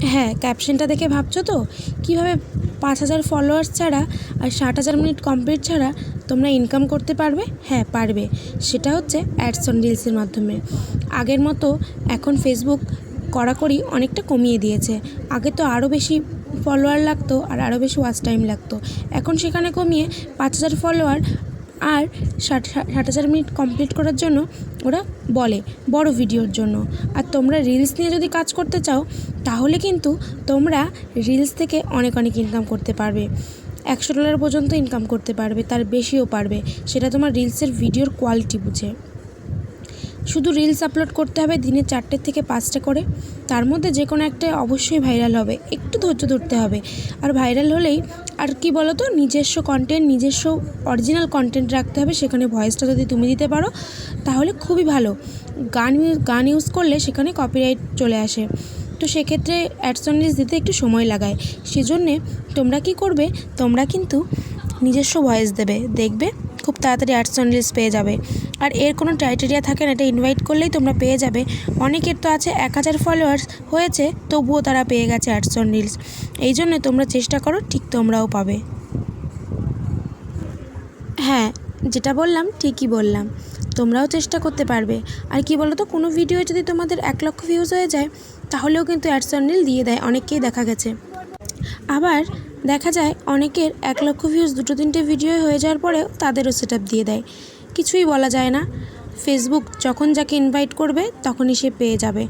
হ্যাঁ, ক্যাপশনটা দেখে ভাবছো তো কীভাবে 5,000 ফলোয়ার্স ছাড়া আর 60,000 মিনিট কমপ্লিট ছাড়া তোমরা ইনকাম করতে পারবে? হ্যাঁ পারবে, সেটা হচ্ছে অ্যাডস অন রিলসের মাধ্যমে। আগের মতো এখন ফেসবুক কড়াকড়ি অনেকটা কমিয়ে দিয়েছে। আগে তো আরও বেশি ফলোয়ার লাগতো আর আরও বেশি ওয়াচ টাইম লাগতো, এখন সেখানে কমিয়ে 5,000 ফলোয়ার আর 60,000 মিনিট কমপ্লিট করার জন্য ওরা বলে, বড় ভিডিওর জন্য। আর তোমরা রিলস নিয়ে যদি কাজ করতে চাও তাহলে কিন্তু তোমরা রিলস থেকে অনেক ইনকাম করতে পারবে। $100 পর্যন্ত ইনকাম করতে পারবে, তার বেশিও পারবে, সেটা তোমার রিলসের ভিডিওর কোয়ালিটি বুঝে। শুধু রিলস আপলোড করতে হবে দিনে 4টে থেকে 5টা করে, তার মধ্যে যে কোনো একটা অবশ্যই ভাইরাল হবে, একটু ধৈর্য ধরতে হবে। আর ভাইরাল হলেই আর কি বলো তো, নিজস্ব কন্টেন্ট, নিজস্ব অরিজিনাল কন্টেন্ট রাখতে হবে। সেখানে ভয়েসটা যদি তুমি দিতে পারো তাহলে খুবই ভালো। গান ইউজ করলে সেখানে কপিরাইট চলে আসে, তো সেক্ষেত্রে অ্যাডস অন রিলস দিতে একটু সময় লাগায়। সেজন্যে তোমরা কি করবে, তোমরা কিন্তু নিজস্ব ভয়েস দেবে, দেখবে খুব তাড়াতাড়ি অ্যাডস অন রিলস পেয়ে যাবে। আর এর কোনো ক্রাইটেরিয়া থাকে না, এটা ইনভাইট করলেই তোমরা পেয়ে যাবে। অনেকের তো আছে 1,000 ফলোয়ার্স হয়েছে তবুও তারা পেয়ে গেছে অ্যাডস অন রিলস। এই জন্য তোমরা চেষ্টা করো, ঠিক তোমরাও পাবে। হ্যাঁ, যেটা বললাম ঠিকই বললাম, তোমরাও চেষ্টা করতে পারবে। আর কি বলো তো, কোনো ভিডিও যদি তোমাদের 1 লক্ষ ভিউজ হয়ে যায় তাহলেও কিন্তু অ্যাডস অন রিল দিয়ে দেয়, অনেককেই দেখা গেছে। আবার দেখা যায় অনেকের 1 লক্ষ ভিউজ 2-3টে ভিডিও হয়ে যাওয়ার পরেও তাদেরও সেটআপ দিয়ে দেয়। কিছুই বলা যায় না, ফেসবুক যখন যাকে ইনভাইট করবে তখনই সে পেয়ে যাবে।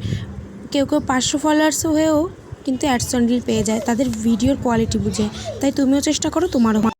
কেউ 500 ফলোয়ার্স হয়েও কিন্তু অ্যাডস অন রিল পেয়ে যায় তাদের ভিডিওর কোয়ালিটি বুঝে। তাই তুমিও চেষ্টা করো তোমারও।